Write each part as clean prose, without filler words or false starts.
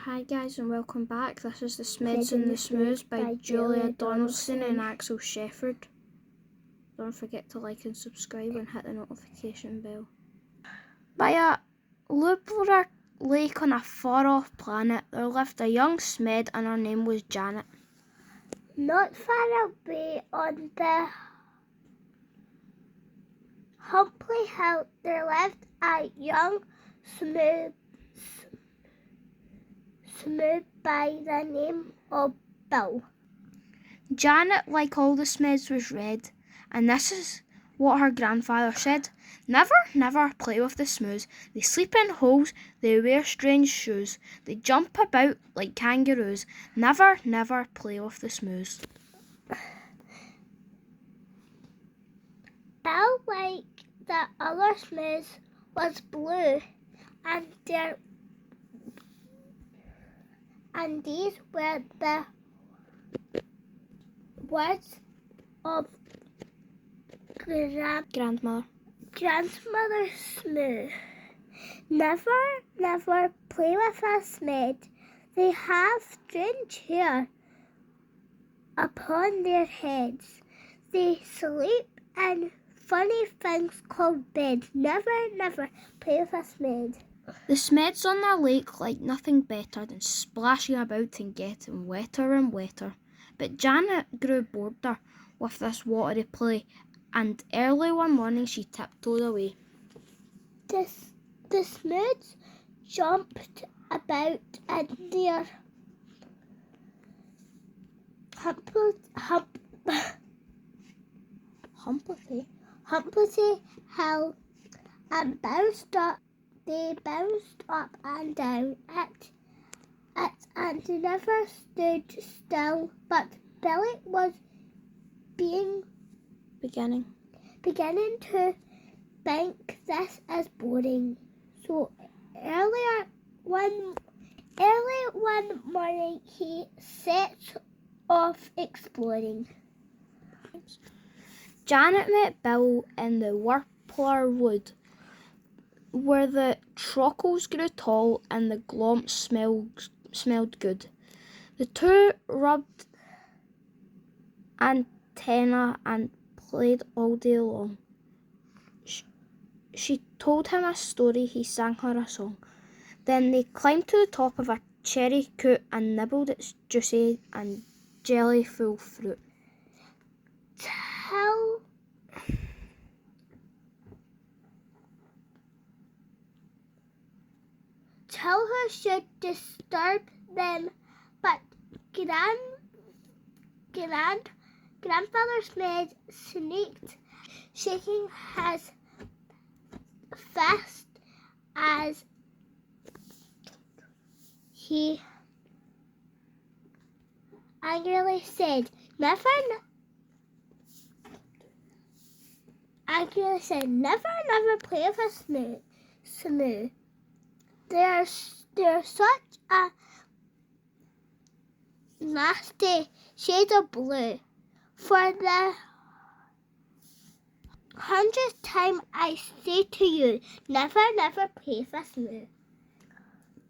Hi guys and welcome back. This is the Smeds and the Smoos by Julia Donaldson and Axel Shefford. Don't forget to like and subscribe and hit the notification bell. By a lunar lake on a far off planet, there lived a young Smed and her name was Janet. Not far away on the Humpley Hill, there lived a young smooth by the name of Bill. Janet, like all the Smeds, was red, and this is what her grandfather said: "Never, never play with the smoos. They sleep in holes, they wear strange shoes, they jump about like kangaroos. Never, never play with the smoos." Bill, like the other smooths, was blue, and these were the words of Grandmother. Grandmother Smooth. Never, never play with a smed. They have strange hair upon their heads. They sleep in funny things called beds. Never, never play with a smed. The Smeds on their lake liked nothing better than splashing about and getting wetter and wetter. But Janet grew bored there with this watery play, and early one morning she tiptoed away. The Smooths jumped about in their Humpley Hill and bounced up. They bounced up and down it and never stood still. But Billy was beginning to think this is boring. So early one morning he set off exploring. Janet met Bill in the Wurpler Wood, where the trockles grew tall and the glomps smelled good. The two rubbed antenna and played all day long. She told him a story, he sang her a song. Then they climbed to the top of a cherry coot and nibbled its juicy and jelly-full fruit. Tell her should disturb them, but Grandfather Smed sneaked, shaking his fist as he angrily said, Never, never play with a smoo. They're such a nasty shade of blue. For the 100th time I say to you, never, never play with a smoo.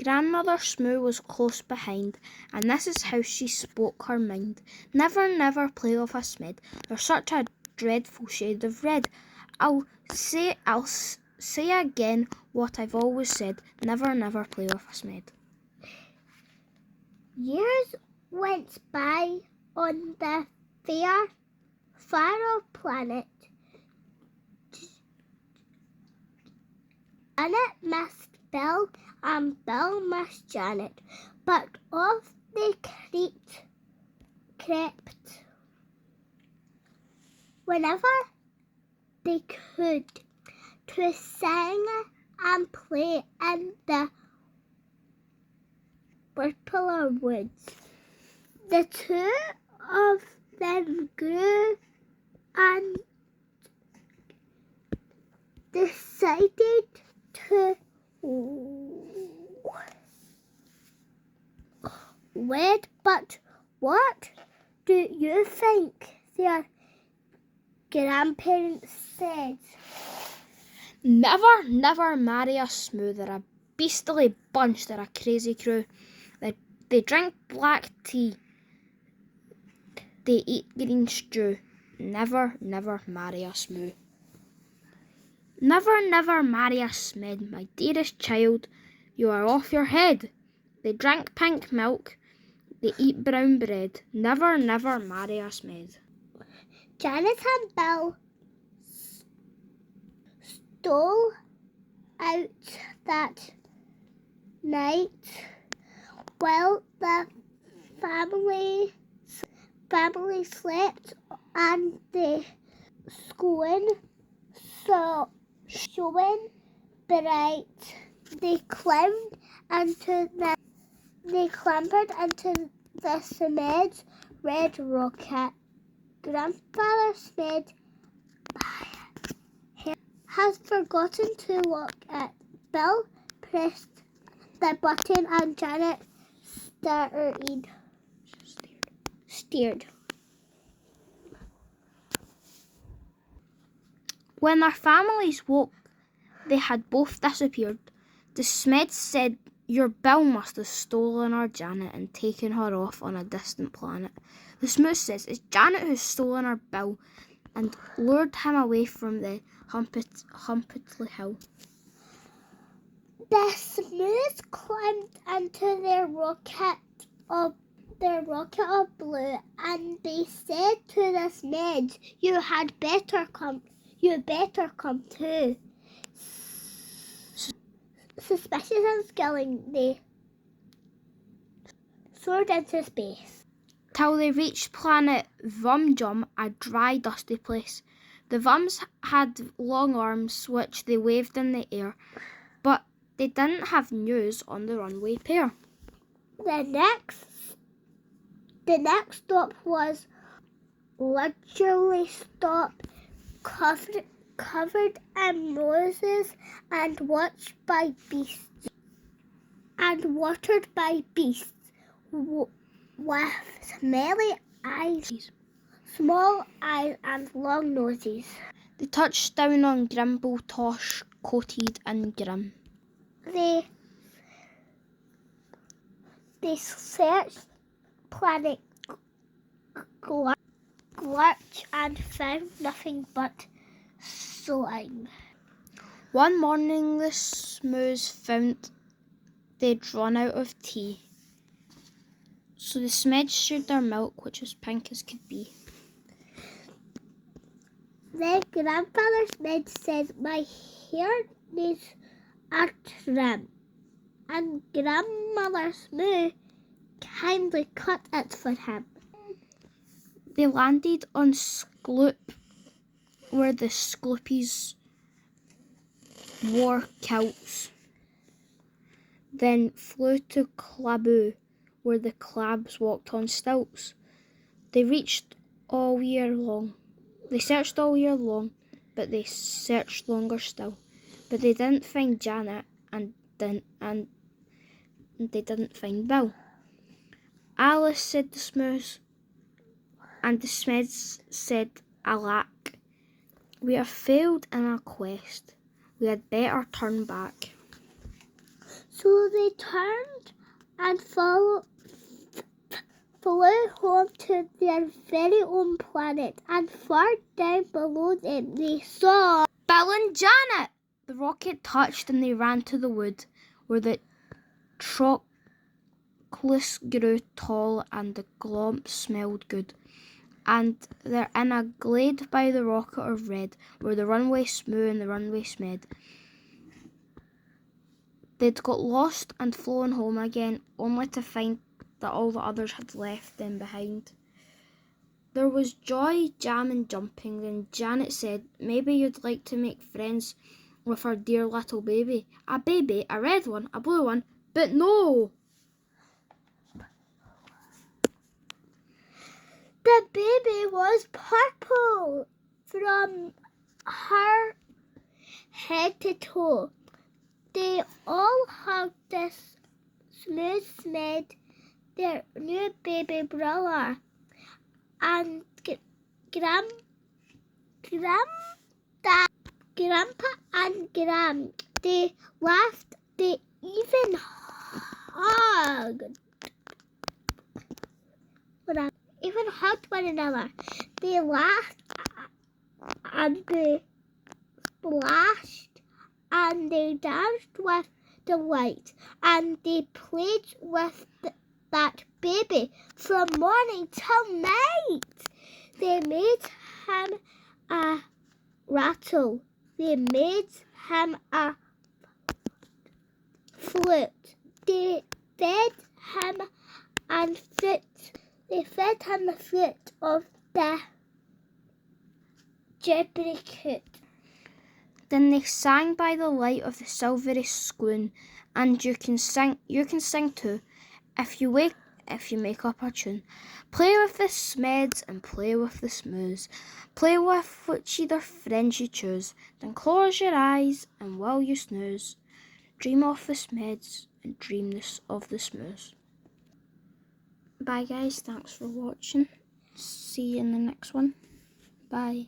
Grandmother Smoo was close behind, and this is how she spoke her mind. Never, never play with a smed. They're such a dreadful shade of red. I'll say again what I've always said. Never, never play with a smed. Years went by on the far-off planet. Janet missed Bill and Bill missed Janet, but off they crept whenever they could to sing and play in the Wurpler Woods. The two of them grew and decided to wed. But what do you think their grandparents said? Never, never marry a smoo. They're a beastly bunch, they're a crazy crew. They drink black tea. They eat green stew. Never, never marry a smoo. Never, never marry a smed, my dearest child. You are off your head. They drink pink milk. They eat brown bread. Never, never marry a smed. Janet and Bill stole out that night while the family slept and the schooling showing bright. They clambered into the smed's red rocket. Grandfather Smed has forgotten to lock it. Bill pressed the button and Janet steered. When their families woke, they had both disappeared. The Smeds said, "Your Bill must have stolen our Janet and taken her off on a distant planet." The Smoos says, "It's Janet who's stolen our Bill and lured him away from the Humpetly Hill." The Smoos climbed into their rocket of blue, and they said to the Smeds, "You better come too." Suspicious and skilling, they soared into space. Till they reached planet Vumjum, a dry, dusty place. The Vums had long arms which they waved in the air, but they didn't have news on the runway pair. The next stop was luxury stop covered in roses and watered by beasts with smelly eyes, small eyes and long noses. They touched down on Grimble Tosh, coated in grim. They searched planet Glutch and found nothing but slime. One morning the Smoos found they'd run out of tea. So the Smeds shared their milk, which was pink as could be. Then Grandfather Smed said, "My hair needs a trim," and Grandmother Smoo kindly cut it for him. They landed on Skloop, where the Skloopies wore kilts. Then flew to Claboo, where the Clabs walked on stilts. They searched all year long, but they searched longer still. But they didn't find Janet, and they didn't find Bill. "Alice," said the Smoos, and the Smeds said, "Alack, we have failed in our quest. We had better turn back." So they turned and flew home to their very own planet, and far down below them they saw "Bill and Janet!" The rocket touched and they ran to the wood, where the trockless grew tall and the glomps smelled good. And they're in a glade by the rocket of red, where the runway Smoo and the runway Smed. They'd got lost and flown home again, only to find that all the others had left them behind. There was joy, jam and jumping. Then Janet said, "Maybe you'd like to make friends with our dear little baby. A baby, a red one, a blue one, but no!" the baby was purple from her head to toe. They all hugged this Smooth Smed, their new baby brother, and Grandpa and Gram. They laughed. They even hugged. Even hugged one another. They laughed and they splashed and they danced with delight and they played with that baby from morning till night. They made him a rattle. They made him a flute. They fed him and fruit. They fed him the fruit of the apricot. Then they sang by the light of the silvery scoon, and you can sing too, if you make up a tune. Play with the smeds and play with the smoos. Play with whichever friends you choose. Then close your eyes and while you snooze, dream of the smeds and dream of the smoos. Bye guys, thanks for watching. See you in the next one. Bye.